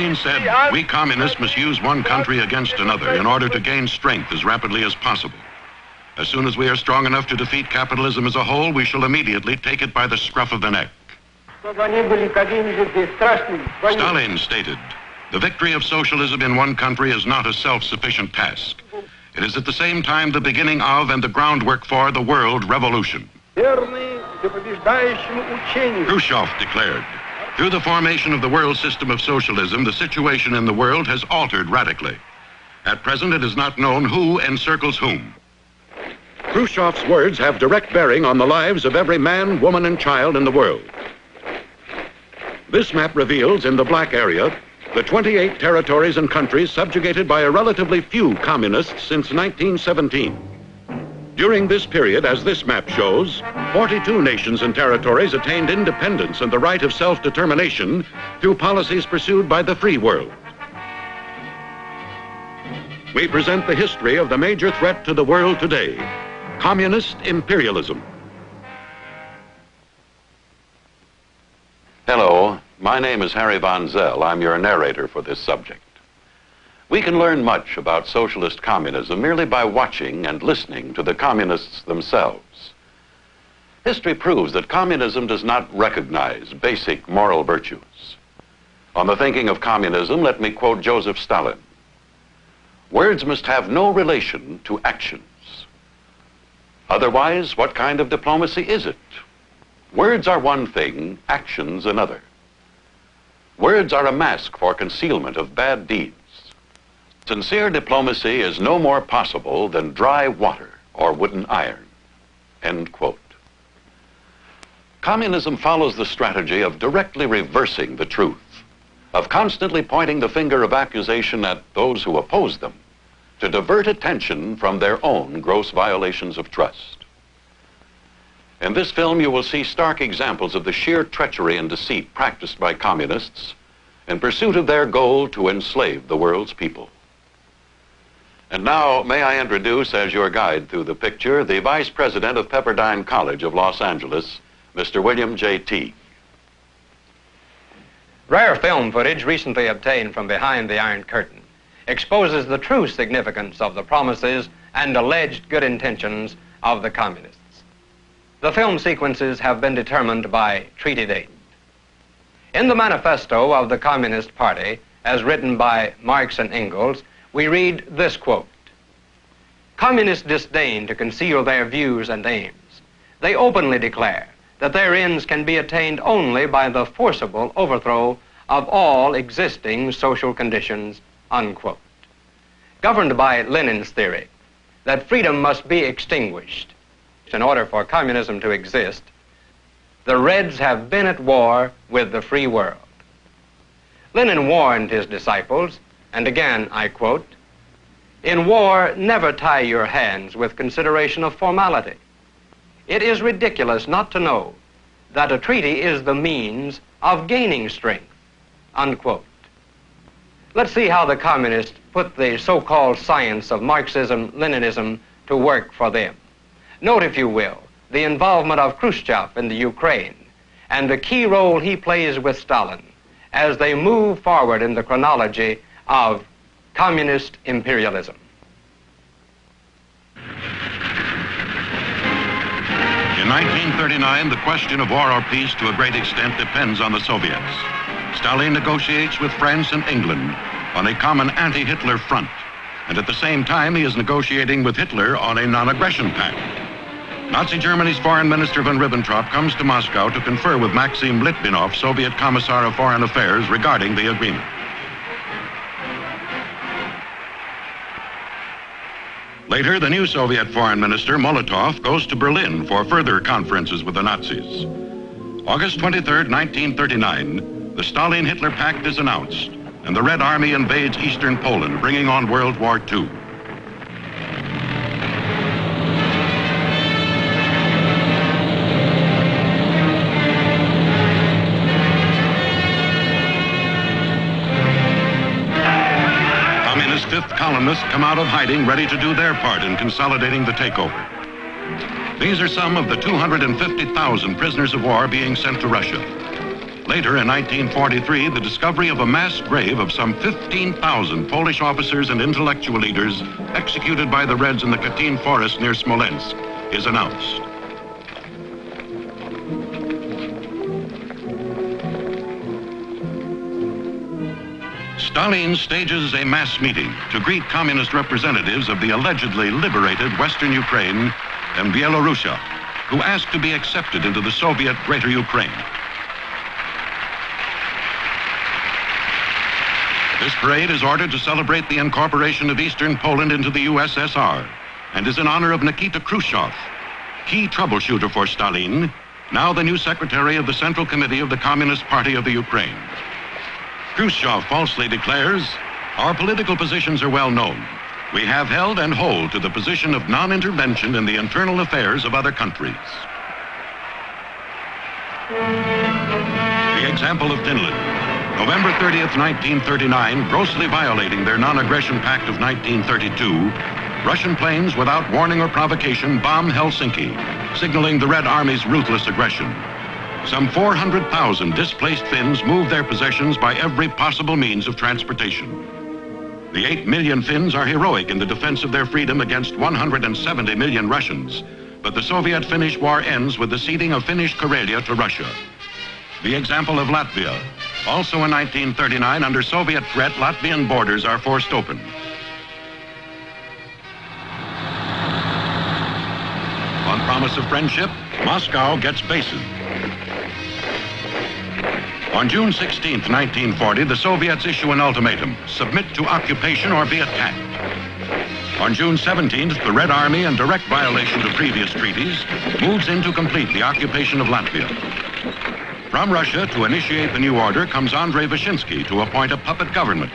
Stalin said, "We communists must use one country against another in order to gain strength as rapidly as possible. As soon as we are strong enough to defeat capitalism as a whole, we shall immediately take it by the scruff of the neck." Stalin stated, "The victory of socialism in one country is not a self-sufficient task. It is at the same time the beginning of and the groundwork for the world revolution." Khrushchev declared, "Through the formation of the world system of socialism, the situation in the world has altered radically. At present, it is not known who encircles whom." Khrushchev's words have direct bearing on the lives of every man, woman, and child in the world. This map reveals, in the black area, the 28 territories and countries subjugated by a relatively few communists since 1917. During this period, as this map shows, 42 nations and territories attained independence and the right of self-determination through policies pursued by the free world. We present the history of the major threat to the world today, communist imperialism. Hello, my name is Harry Von Zell. I'm your narrator for this subject. We can learn much about socialist communism merely by watching and listening to the communists themselves. History proves that communism does not recognize basic moral virtues. On the thinking of communism, let me quote Joseph Stalin. "Words must have no relation to actions. Otherwise, what kind of diplomacy is it? Words are one thing, actions another. Words are a mask for concealment of bad deeds. Sincere diplomacy is no more possible than dry water or wooden iron." End quote. Communism follows the strategy of directly reversing the truth, of constantly pointing the finger of accusation at those who oppose them, to divert attention from their own gross violations of trust. In this film, you will see stark examples of the sheer treachery and deceit practiced by communists in pursuit of their goal to enslave the world's people. And now, may I introduce, as your guide through the picture, the Vice President of Pepperdine College of Los Angeles, Mr. William J. Teague. Rare film footage recently obtained from behind the Iron Curtain exposes the true significance of the promises and alleged good intentions of the communists. The film sequences have been determined by treaty date. In the manifesto of the Communist Party, as written by Marx and Engels, we read this quote: "Communists disdain to conceal their views and aims. They openly declare that their ends can be attained only by the forcible overthrow of all existing social conditions," unquote. Governed by Lenin's theory that freedom must be extinguished in order for communism to exist, the Reds have been at war with the free world. Lenin warned his disciples, and again I quote, "In war, never tie your hands with consideration of formality. It is ridiculous not to know that a treaty is the means of gaining strength," unquote. Let's see how the communists put the so-called science of Marxism-Leninism to work for them. Note, if you will, the involvement of Khrushchev in the Ukraine and the key role he plays with Stalin as they move forward in the chronology of communist imperialism. In 1939, the question of war or peace to a great extent depends on the Soviets. Stalin negotiates with France and England on a common anti-Hitler front, and at the same time he is negotiating with Hitler on a non-aggression pact. Nazi Germany's Foreign Minister von Ribbentrop comes to Moscow to confer with Maxim Litvinov, Soviet Commissar of Foreign Affairs, regarding the agreement. Later, the new Soviet Foreign Minister, Molotov, goes to Berlin for further conferences with the Nazis. August 23rd, 1939, the Stalin-Hitler Pact is announced, and the Red Army invades eastern Poland, bringing on World War II. Communist fifth columnists come out of hiding, ready to do their part in consolidating the takeover. These are some of the 250,000 prisoners of war being sent to Russia. Later, in 1943, the discovery of a mass grave of some 15,000 Polish officers and intellectual leaders executed by the Reds in the Katyn forest near Smolensk is announced. Stalin stages a mass meeting to greet communist representatives of the allegedly liberated Western Ukraine and Bielorussia, who asked to be accepted into the Soviet Greater Ukraine. This parade is ordered to celebrate the incorporation of Eastern Poland into the USSR and is in honor of Nikita Khrushchev, key troubleshooter for Stalin, now the new secretary of the Central Committee of the Communist Party of the Ukraine. Khrushchev falsely declares, "Our political positions are well known. We have held and hold to the position of non-intervention in the internal affairs of other countries." The example of Finland. November 30th, 1939, grossly violating their non-aggression pact of 1932, Russian planes without warning or provocation bomb Helsinki, signaling the Red Army's ruthless aggression. Some 400,000 displaced Finns moved their possessions by every possible means of transportation. The 8 million Finns are heroic in the defense of their freedom against 170 million Russians, but the Soviet-Finnish war ends with the ceding of Finnish Karelia to Russia. The example of Latvia. Also in 1939, under Soviet threat, Latvian borders are forced open. On promise of friendship, Moscow gets bases. On June 16th, 1940, the Soviets issue an ultimatum: submit to occupation or be attacked. On June 17th, the Red Army, in direct violation of previous treaties, moves in to complete the occupation of Latvia. From Russia, to initiate the new order, comes Andrei Vyshinsky to appoint a puppet government.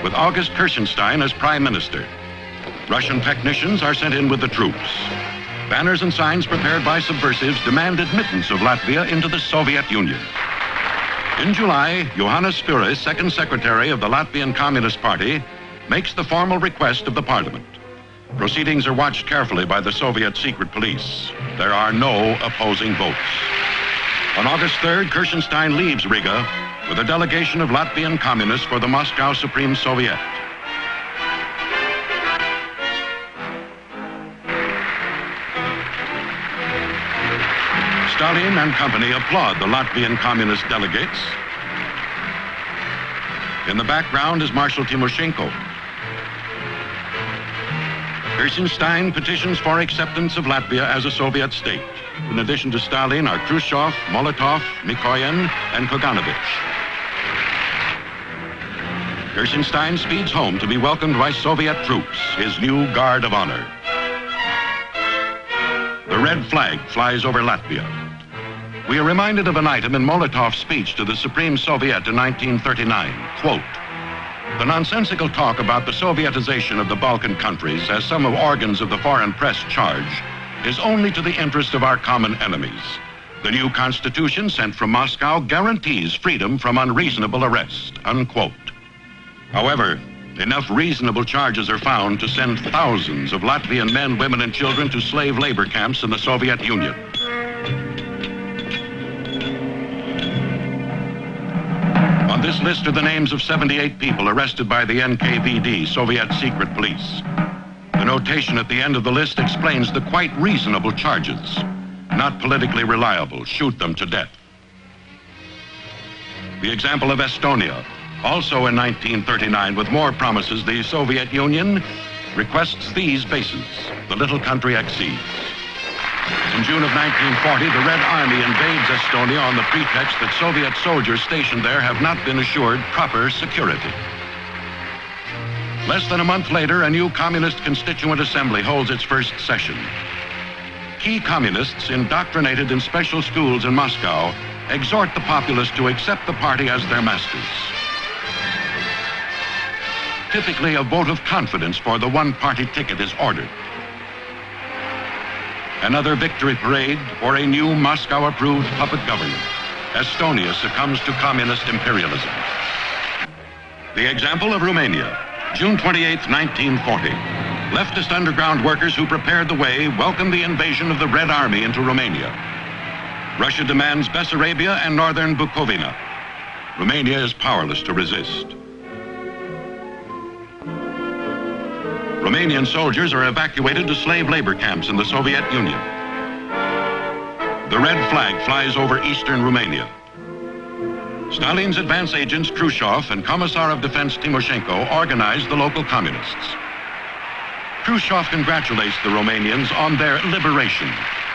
With August Kirchenstein as prime minister. Russian technicians are sent in with the troops. Banners and signs prepared by subversives demand admittance of Latvia into the Soviet Union. In July, Johannes Spyris, second secretary of the Latvian Communist Party, makes the formal request of the parliament. Proceedings are watched carefully by the Soviet secret police. There are no opposing votes. On August 3rd, Kirchenstein leaves Riga with a delegation of Latvian communists for the Moscow Supreme Soviet. Stalin and company applaud the Latvian communist delegates. In the background is Marshal Timoshenko. Kirchenstein petitions for acceptance of Latvia as a Soviet state. In addition to Stalin are Khrushchev, Molotov, Mikoyan, and Kaganovich. Kirchenstein speeds home to be welcomed by Soviet troops, his new guard of honor. The red flag flies over Latvia. We are reminded of an item in Molotov's speech to the Supreme Soviet in 1939, quote, "The nonsensical talk about the Sovietization of the Balkan countries, as some of organs of the foreign press charge, is only to the interest of our common enemies. The new constitution sent from Moscow guarantees freedom from unreasonable arrest," unquote. However, enough reasonable charges are found to send thousands of Latvian men, women, and children to slave labor camps in the Soviet Union. On this list are the names of 78 people arrested by the NKVD, Soviet secret police. The notation at the end of the list explains the quite reasonable charges. Not politically reliable, shoot them to death. The example of Estonia. Also in 1939, with more promises, the Soviet Union requests these bases. The little country accedes. In June of 1940, the Red Army invades Estonia on the pretext that Soviet soldiers stationed there have not been assured proper security. Less than a month later, a new Communist Constituent Assembly holds its first session. Key communists, indoctrinated in special schools in Moscow, exhort the populace to accept the party as their masters. Typically, a vote of confidence for the one-party ticket is ordered. Another victory parade or a new Moscow-approved puppet government. Estonia succumbs to communist imperialism. The example of Romania, June 28, 1940. Leftist underground workers who prepared the way welcomed the invasion of the Red Army into Romania. Russia demands Bessarabia and northern Bukovina. Romania is powerless to resist. Romanian soldiers are evacuated to slave labor camps in the Soviet Union. The red flag flies over eastern Romania. Stalin's advance agents Khrushchev and Commissar of Defense Timoshenko organized the local communists. Khrushchev congratulates the Romanians on their liberation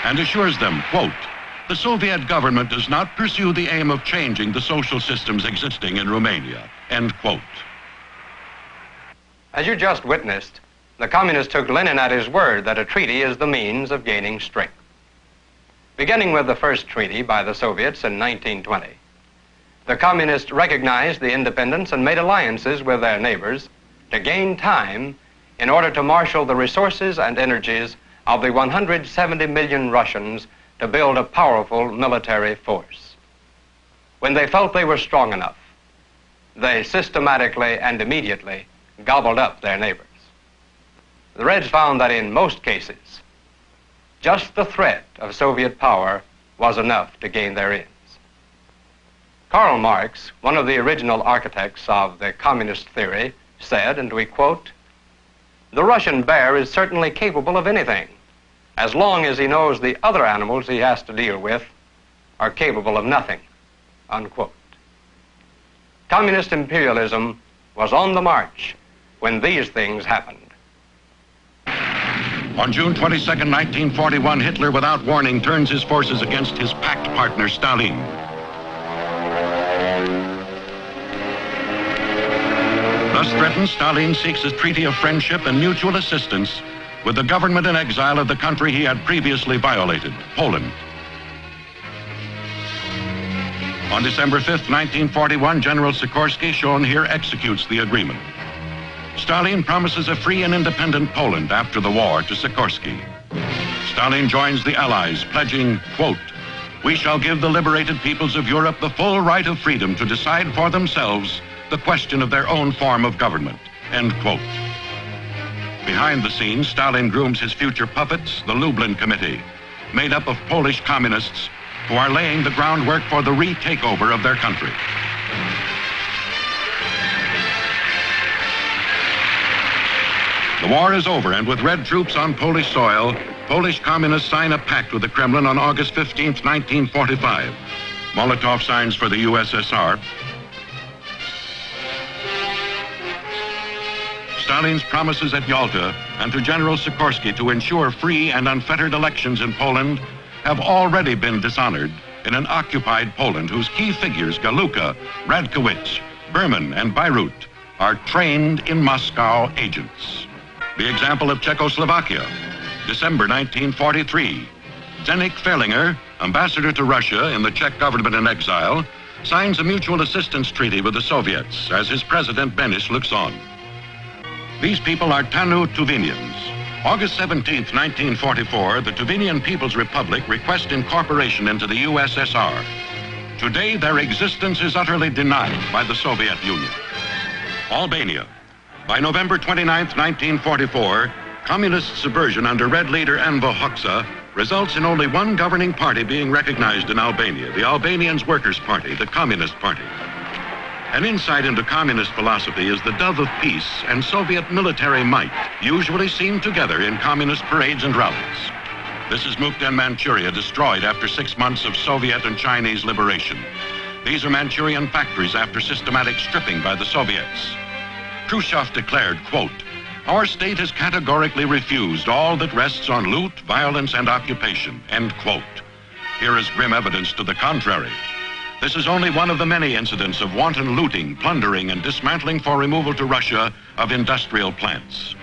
and assures them, quote, "The Soviet government does not pursue the aim of changing the social systems existing in Romania," end quote. As you just witnessed, the communists took Lenin at his word that a treaty is the means of gaining strength. Beginning with the first treaty by the Soviets in 1920, the communists recognized the independence and made alliances with their neighbors to gain time in order to marshal the resources and energies of the 170 million Russians to build a powerful military force. When they felt they were strong enough, they systematically and immediately gobbled up their neighbors. The Reds found that in most cases, just the threat of Soviet power was enough to gain their ends. Karl Marx, one of the original architects of the communist theory, said, and we quote, "The Russian bear is certainly capable of anything, as long as he knows the other animals he has to deal with are capable of nothing," unquote. Communist imperialism was on the march when these things happened. On June 22, 1941, Hitler, without warning, turns his forces against his pact partner, Stalin. Thus threatened, Stalin seeks a treaty of friendship and mutual assistance with the government in exile of the country he had previously violated, Poland. On December 5, 1941, General Sikorsky, shown here, executes the agreement. Stalin promises a free and independent Poland after the war to Sikorsky. Stalin joins the Allies, pledging, quote, "We shall give the liberated peoples of Europe the full right of freedom to decide for themselves the question of their own form of government," end quote. Behind the scenes, Stalin grooms his future puppets, the Lublin Committee, made up of Polish communists who are laying the groundwork for the re-takeover of their country. The war is over, and with Red troops on Polish soil, Polish communists sign a pact with the Kremlin on August 15, 1945. Molotov signs for the USSR. Stalin's promises at Yalta and to General Sikorsky to ensure free and unfettered elections in Poland have already been dishonored in an occupied Poland whose key figures, Galuka, Radkowicz, Berman, and Beirut, are trained in Moscow agents. The example of Czechoslovakia, December 1943. Zdeněk Ferlinger, ambassador to Russia in the Czech government in exile, signs a mutual assistance treaty with the Soviets as his president Benes looks on. These people are Tanu Tuvinians. August 17, 1944, the Tuvinian People's Republic requests incorporation into the USSR. Today, their existence is utterly denied by the Soviet Union. Albania. By November 29, 1944, communist subversion under Red leader Enver Hoxha results in only one governing party being recognized in Albania, the Albanians Workers' Party, the Communist Party. An insight into communist philosophy is the dove of peace and Soviet military might, usually seen together in communist parades and rallies. This is Mukden, Manchuria, destroyed after 6 months of Soviet and Chinese liberation. These are Manchurian factories after systematic stripping by the Soviets. Khrushchev declared, quote, "Our state has categorically refused all that rests on loot, violence, and occupation," end quote. Here is grim evidence to the contrary. This is only one of the many incidents of wanton looting, plundering, and dismantling for removal to Russia of industrial plants.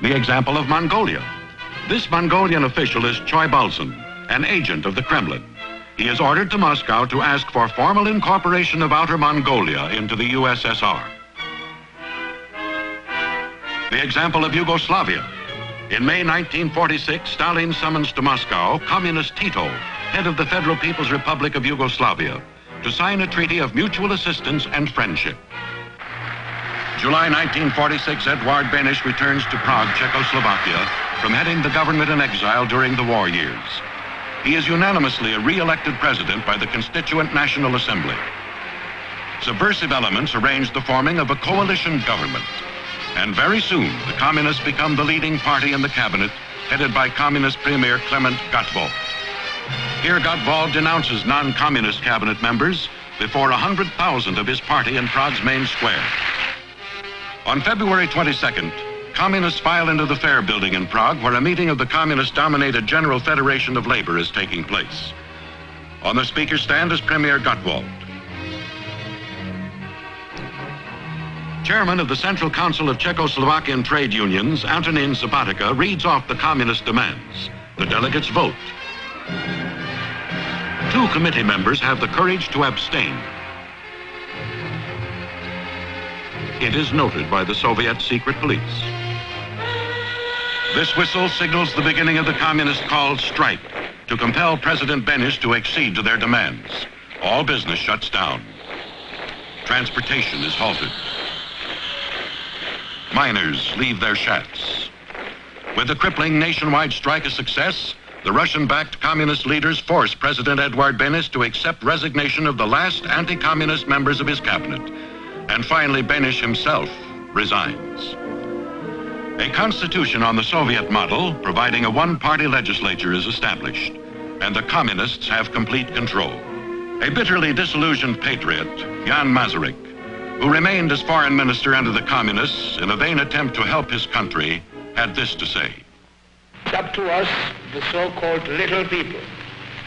The example of Mongolia. This Mongolian official is Choi Balsan, an agent of the Kremlin. He is ordered to Moscow to ask for formal incorporation of Outer Mongolia into the USSR. The example of Yugoslavia. In May 1946, Stalin summons to Moscow Communist Tito, head of the Federal People's Republic of Yugoslavia, to sign a treaty of mutual assistance and friendship. July 1946, Edvard Beneš returns to Prague, Czechoslovakia, from heading the government in exile during the war years. He is unanimously re-elected president by the Constituent National Assembly. Subversive elements arrange the forming of a coalition government. And very soon, the communists become the leading party in the cabinet, headed by Communist Premier Klement Gottwald. Here, Gottwald denounces non-communist cabinet members before 100,000 of his party in Prague's main square. On February 22nd, communists file into the Fair building in Prague, where a meeting of the communist-dominated General Federation of Labor is taking place. On the speaker's stand is Premier Gottwald. Chairman of the Central Council of Czechoslovakian Trade Unions, Antonin Sabatka, reads off the communist demands. The delegates vote. 2 committee members have the courage to abstain. It is noted by the Soviet secret police. This whistle signals the beginning of the communist called strike to compel President Beneš to accede to their demands. All business shuts down. Transportation is halted. Miners leave their shafts. With the crippling nationwide strike a success, the Russian-backed communist leaders force President Edvard Beneš to accept resignation of the last anti-communist members of his cabinet. And finally, Beneš himself resigns. A constitution on the Soviet model, providing a one-party legislature, is established, and the communists have complete control. A bitterly disillusioned patriot, Jan Masaryk, who remained as foreign minister under the communists in a vain attempt to help his country, had this to say. It's up to us, the so-called little people,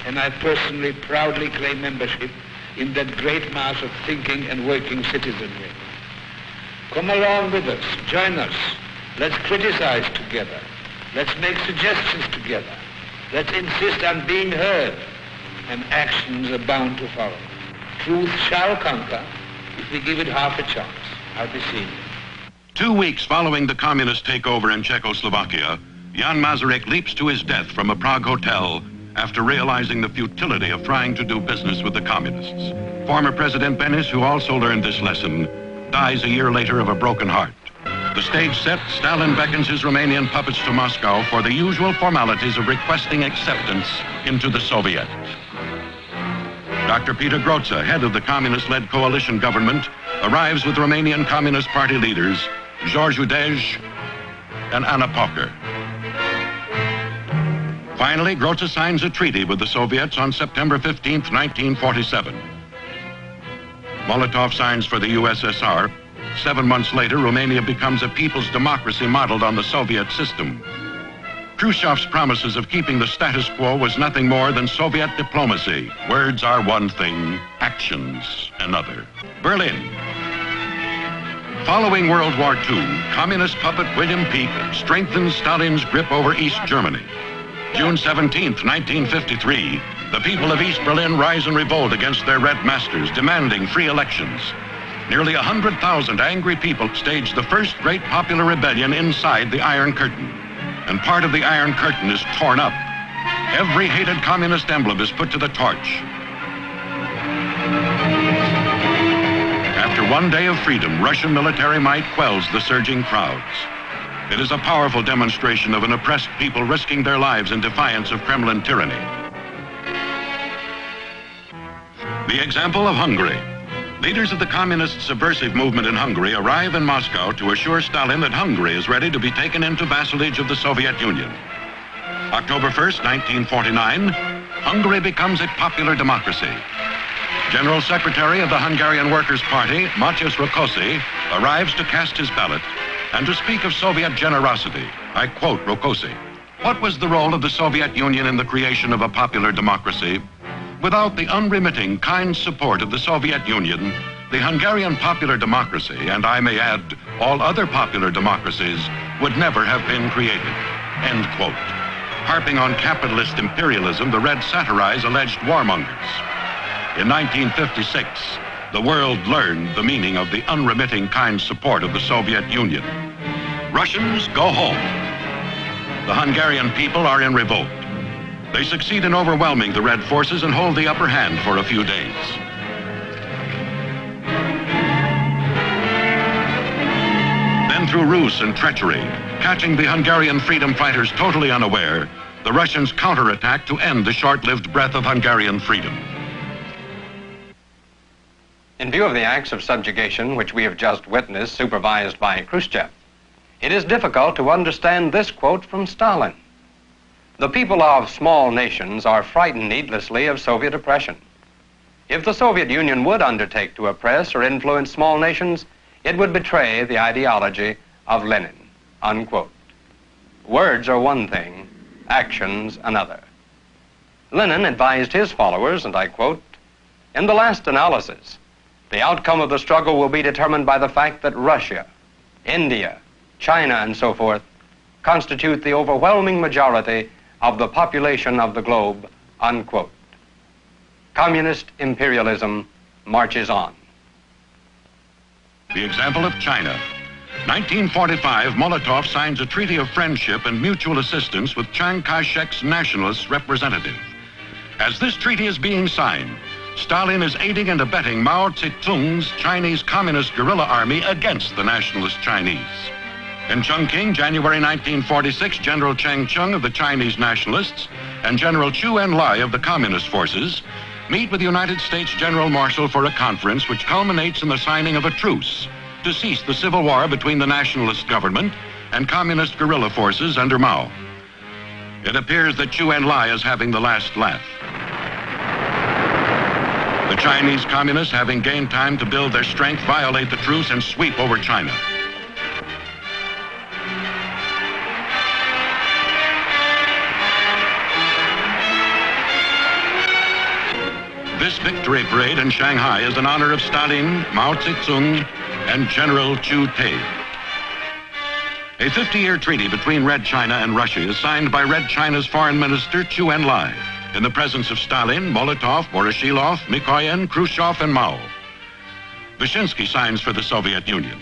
and I personally proudly claim membership in that great mass of thinking and working citizenry. Come along with us, join us. Let's criticize together. Let's make suggestions together. Let's insist on being heard, and actions are bound to follow. Truth shall conquer if we give it half a chance. I'll be seeing you. 2 weeks following the communist takeover in Czechoslovakia, Jan Masaryk leaps to his death from a Prague hotel after realizing the futility of trying to do business with the communists. Former President Beneš, who also learned this lesson, dies a year later of a broken heart. The stage set, Stalin beckons his Romanian puppets to Moscow for the usual formalities of requesting acceptance into the Soviet. Dr. Peter Groza, head of the communist-led coalition government, arrives with Romanian Communist Party leaders George Udej and Anna Poker. Finally, Groza signs a treaty with the Soviets on September 15, 1947. Molotov signs for the USSR. 7 months later, Romania becomes a people's democracy modeled on the Soviet system. Khrushchev's promises of keeping the status quo was nothing more than Soviet diplomacy. Words are one thing, actions another. Berlin. Following World War II, communist puppet William Pieck strengthens Stalin's grip over East Germany. June 17, 1953, the people of East Berlin rise in revolt against their red masters, demanding free elections. Nearly 100,000 angry people staged the first great popular rebellion inside the Iron Curtain. And part of the Iron Curtain is torn up. Every hated communist emblem is put to the torch. After 1 day of freedom, Russian military might quells the surging crowds. It is a powerful demonstration of an oppressed people risking their lives in defiance of Kremlin tyranny. The example of Hungary. Leaders of the communist subversive movement in Hungary arrive in Moscow to assure Stalin that Hungary is ready to be taken into vassalage of the Soviet Union. October 1st, 1949, Hungary becomes a popular democracy. General Secretary of the Hungarian Workers' Party, Matyas Rákosi, arrives to cast his ballot and to speak of Soviet generosity. I quote Rákosi. What was the role of the Soviet Union in the creation of a popular democracy? Without the unremitting, kind support of the Soviet Union, the Hungarian popular democracy, and I may add, all other popular democracies, would never have been created. End quote. Harping on capitalist imperialism, the Reds satirize alleged warmongers. In 1956, the world learned the meaning of the unremitting, kind support of the Soviet Union. Russians, go home. The Hungarian people are in revolt. They succeed in overwhelming the Red forces and hold the upper hand for a few days. through ruse and treachery, catching the Hungarian freedom fighters totally unaware, the Russians counterattacked to end the short-lived breath of Hungarian freedom. In view of the acts of subjugation which we have just witnessed, supervised by Khrushchev, it is difficult to understand this quote from Stalin. The people of small nations are frightened needlessly of Soviet oppression. If the Soviet Union would undertake to oppress or influence small nations, it would betray the ideology of Lenin, unquote. Words are one thing, actions another. Lenin advised his followers, and I quote, "In the last analysis, the outcome of the struggle will be determined by the fact that Russia, India, China, and so forth constitute the overwhelming majority of the population of the globe," unquote. Communist imperialism marches on. The example of China. 1945, Molotov signs a treaty of friendship and mutual assistance with Chiang Kai-shek's nationalist representative. As this treaty is being signed, Stalin is aiding and abetting Mao Zedong's Chinese Communist guerrilla army against the nationalist Chinese. In Chongqing, January 1946, General Cheng Chung of the Chinese nationalists and General Chu Enlai of the Communist forces meet with the United States General Marshal for a conference which culminates in the signing of a truce to cease the civil war between the nationalist government and communist guerrilla forces under Mao. It appears that Chu Enlai is having the last laugh. The Chinese communists, having gained time to build their strength, violate the truce and sweep over China. This victory parade in Shanghai is in honor of Stalin, Mao Zedong, and General Chu Tae. A 50-year treaty between Red China and Russia is signed by Red China's Foreign Minister Chu Enlai in the presence of Stalin, Molotov, Voroshilov, Mikoyan, Khrushchev, and Mao. Vyshinsky signs for the Soviet Union.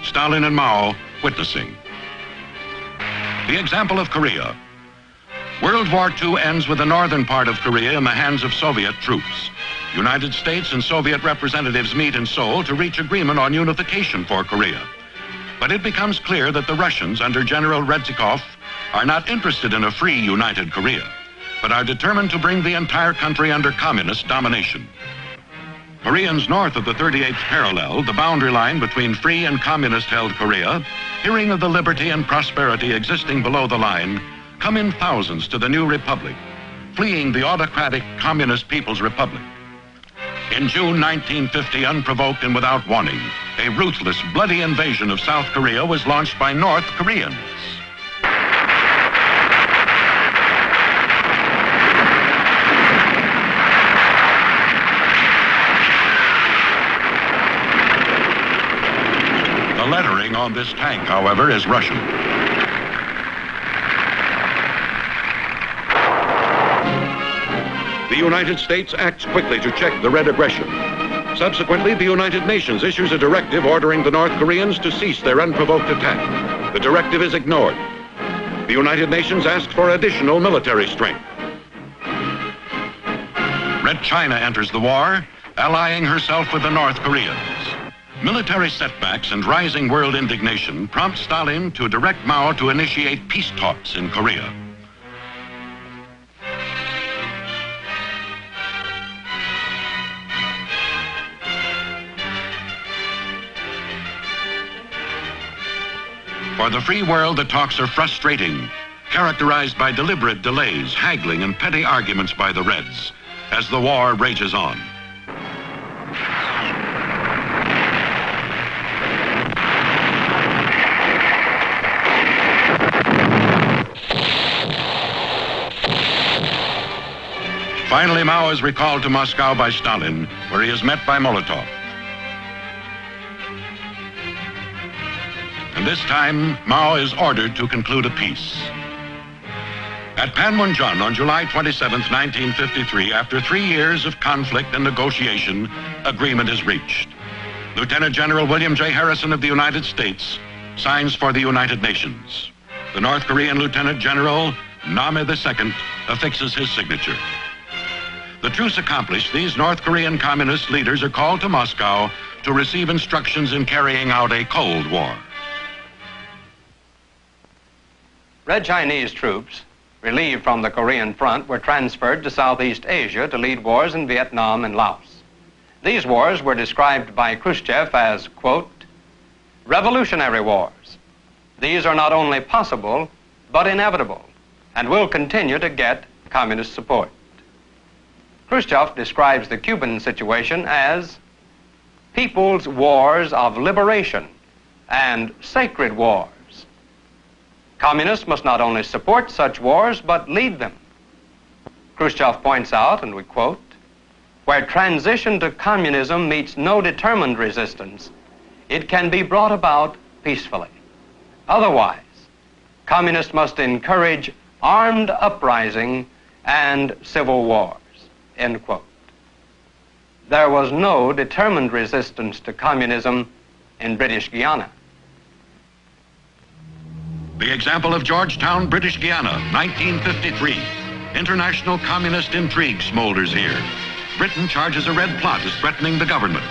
Stalin and Mao witnessing. The example of Korea. World War II ends with the northern part of Korea in the hands of Soviet troops. United States and Soviet representatives meet in Seoul to reach agreement on unification for Korea. But it becomes clear that the Russians under General Reznikov are not interested in a free united Korea, but are determined to bring the entire country under communist domination. Koreans north of the 38th parallel, the boundary line between free and communist-held Korea, hearing of the liberty and prosperity existing below the line, come in thousands to the new republic, fleeing the autocratic Communist People's Republic. In June 1950, unprovoked and without warning, a ruthless, bloody invasion of South Korea was launched by North Koreans. The lettering on this tank, however, is Russian. The United States acts quickly to check the Red aggression. Subsequently, the United Nations issues a directive ordering the North Koreans to cease their unprovoked attack. The directive is ignored. The United Nations asks for additional military strength. Red China enters the war, allying herself with the North Koreans. Military setbacks and rising world indignation prompt Stalin to direct Mao to initiate peace talks in Korea. For the free world, the talks are frustrating, characterized by deliberate delays, haggling, and petty arguments by the Reds as the war rages on. Finally, Mao is recalled to Moscow by Stalin, where he is met by Molotov. And this time, Mao is ordered to conclude a peace. At Panmunjom on July 27, 1953, after 3 years of conflict and negotiation, agreement is reached. Lieutenant General William J. Harrison of the United States signs for the United Nations. The North Korean Lieutenant General Name II affixes his signature. The truce accomplished, these North Korean communist leaders are called to Moscow to receive instructions in carrying out a Cold War. Red Chinese troops, relieved from the Korean front, were transferred to Southeast Asia to lead wars in Vietnam and Laos. These wars were described by Khrushchev as, quote, revolutionary wars. These are not only possible, but inevitable, and will continue to get communist support. Khrushchev describes the Cuban situation as people's wars of liberation and sacred wars. Communists must not only support such wars, but lead them. Khrushchev points out, and we quote, where transition to communism meets no determined resistance, it can be brought about peacefully. Otherwise, communists must encourage armed uprising and civil wars, end quote. There was no determined resistance to communism in British Guiana. The example of Georgetown, British Guiana, 1953. International communist intrigue smolders here. Britain charges a red plot as threatening the government.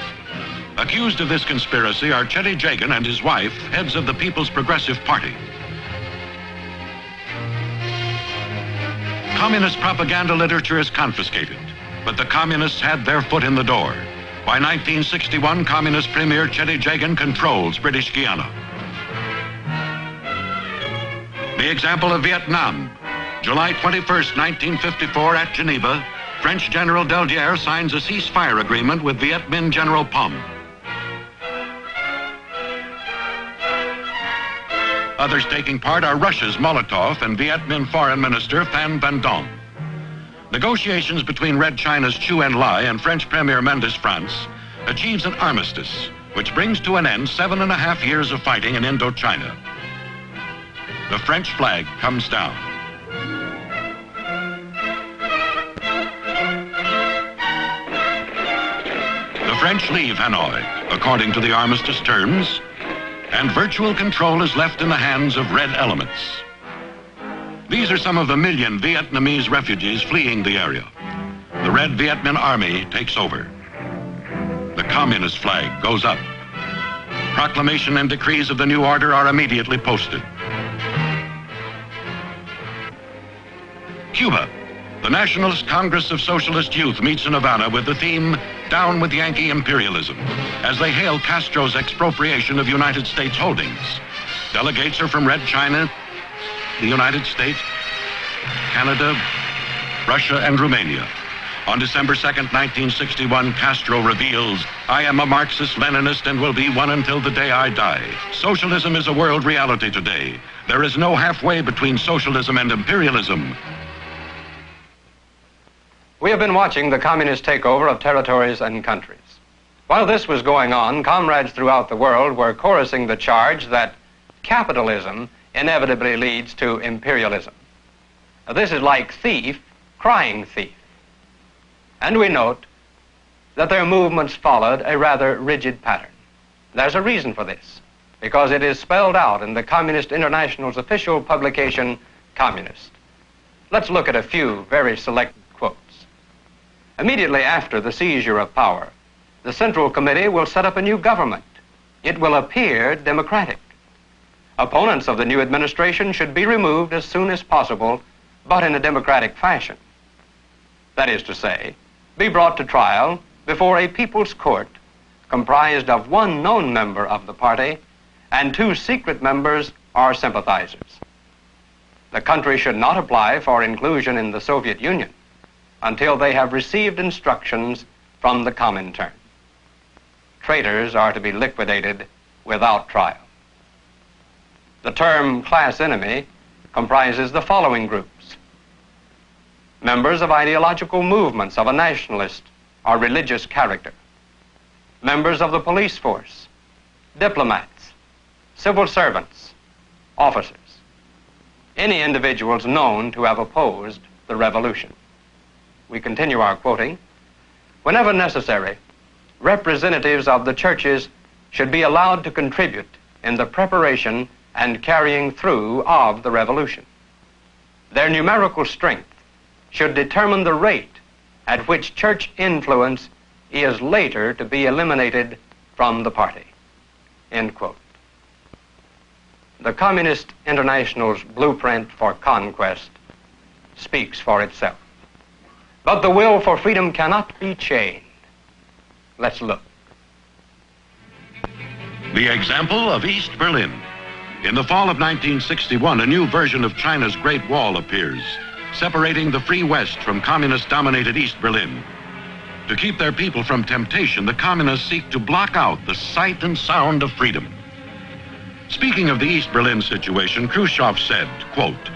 Accused of this conspiracy are Chetty Jagan and his wife, heads of the People's Progressive Party. Communist propaganda literature is confiscated, but the communists had their foot in the door. By 1961, Communist Premier Chetty Jagan controls British Guiana. The example of Vietnam. July 21st, 1954, at Geneva, French General Deldier signs a ceasefire agreement with Viet Minh General Pom. Others taking part are Russia's Molotov and Viet Minh Foreign Minister Pham Van Dong. Negotiations between Red China's Chu Enlai and French Premier Mendes France achieves an armistice, which brings to an end 7.5 years of fighting in Indochina. The French flag comes down. The French leave Hanoi, according to the armistice terms, and virtual control is left in the hands of red elements. These are some of the million Vietnamese refugees fleeing the area. The Red Viet Minh Army takes over. The communist flag goes up. Proclamation and decrees of the new order are immediately posted. Cuba. The Nationalist Congress of Socialist Youth meets in Havana with the theme, Down with Yankee Imperialism, as they hail Castro's expropriation of United States holdings. Delegates are from Red China, the United States, Canada, Russia, and Romania. On December 2nd, 1961, Castro reveals, I am a Marxist-Leninist and will be one until the day I die. Socialism is a world reality today. There is no halfway between socialism and imperialism. We have been watching the communist takeover of territories and countries. While this was going on, comrades throughout the world were chorusing the charge that capitalism inevitably leads to imperialism. Now, this is like thief crying thief. And we note that their movements followed a rather rigid pattern. There's a reason for this, because it is spelled out in the Communist International's official publication, Communist. Let's look at a few very selected quotes. Immediately after the seizure of power, the Central Committee will set up a new government. It will appear democratic. Opponents of the new administration should be removed as soon as possible, but in a democratic fashion. That is to say, be brought to trial before a people's court comprised of one known member of the party and 2 secret members or sympathizers. The country should not apply for inclusion in the Soviet Union until they have received instructions from the Comintern. Traitors are to be liquidated without trial. The term class enemy comprises the following groups: members of ideological movements of a nationalist or religious character, members of the police force, diplomats, civil servants, officers, any individuals known to have opposed the revolution. We continue our quoting. Whenever necessary, representatives of the churches should be allowed to contribute in the preparation and carrying through of the revolution. Their numerical strength should determine the rate at which church influence is later to be eliminated from the party. End quote. The Communist International's blueprint for conquest speaks for itself. But the will for freedom cannot be chained. Let's look. The example of East Berlin. In the fall of 1961, a new version of China's Great Wall appears, separating the free West from communist-dominated East Berlin. To keep their people from temptation, the communists seek to block out the sight and sound of freedom. Speaking of the East Berlin situation, Khrushchev said, quote,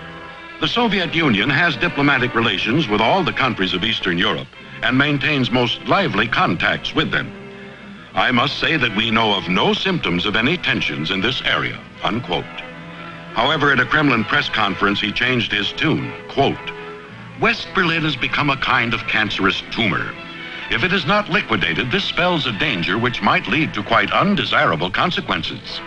"The Soviet Union has diplomatic relations with all the countries of Eastern Europe and maintains most lively contacts with them. I must say that we know of no symptoms of any tensions in this area," unquote. However, at a Kremlin press conference, he changed his tune, quote, "West Berlin has become a kind of cancerous tumor. If it is not liquidated, this spells a danger which might lead to quite undesirable consequences.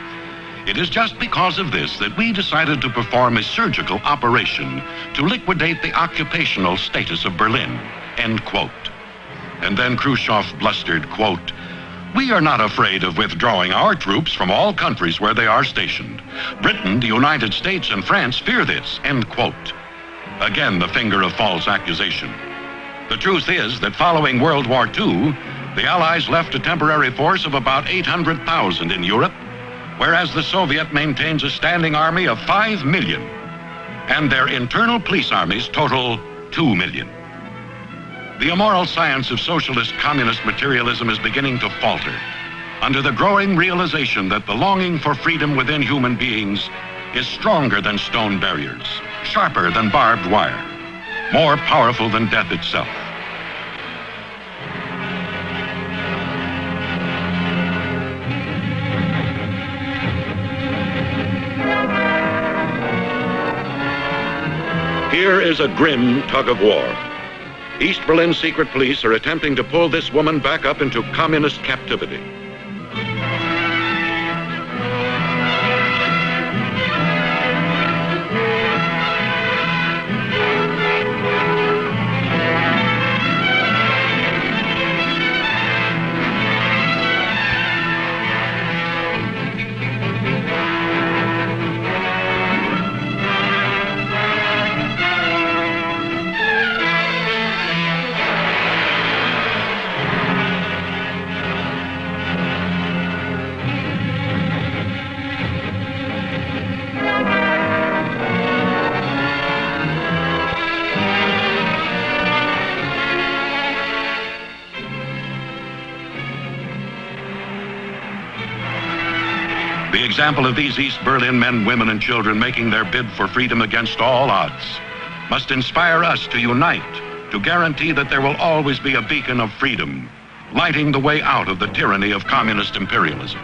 It is just because of this that we decided to perform a surgical operation to liquidate the occupational status of Berlin," end quote. And then Khrushchev blustered, quote, "We are not afraid of withdrawing our troops from all countries where they are stationed. Britain, the United States, and France fear this," end quote. Again, the finger of false accusation. The truth is that following World War II, the Allies left a temporary force of about 800,000 in Europe, whereas the Soviet maintains a standing army of 5 million, and their internal police armies total 2 million. The immoral science of socialist communist materialism is beginning to falter under the growing realization that the longing for freedom within human beings is stronger than stone barriers, sharper than barbed wire, more powerful than death itself. Here is a grim tug of war. East Berlin secret police are attempting to pull this woman back up into communist captivity. The example of these East Berlin men, women, and children making their bid for freedom against all odds must inspire us to unite, to guarantee that there will always be a beacon of freedom, lighting the way out of the tyranny of communist imperialism.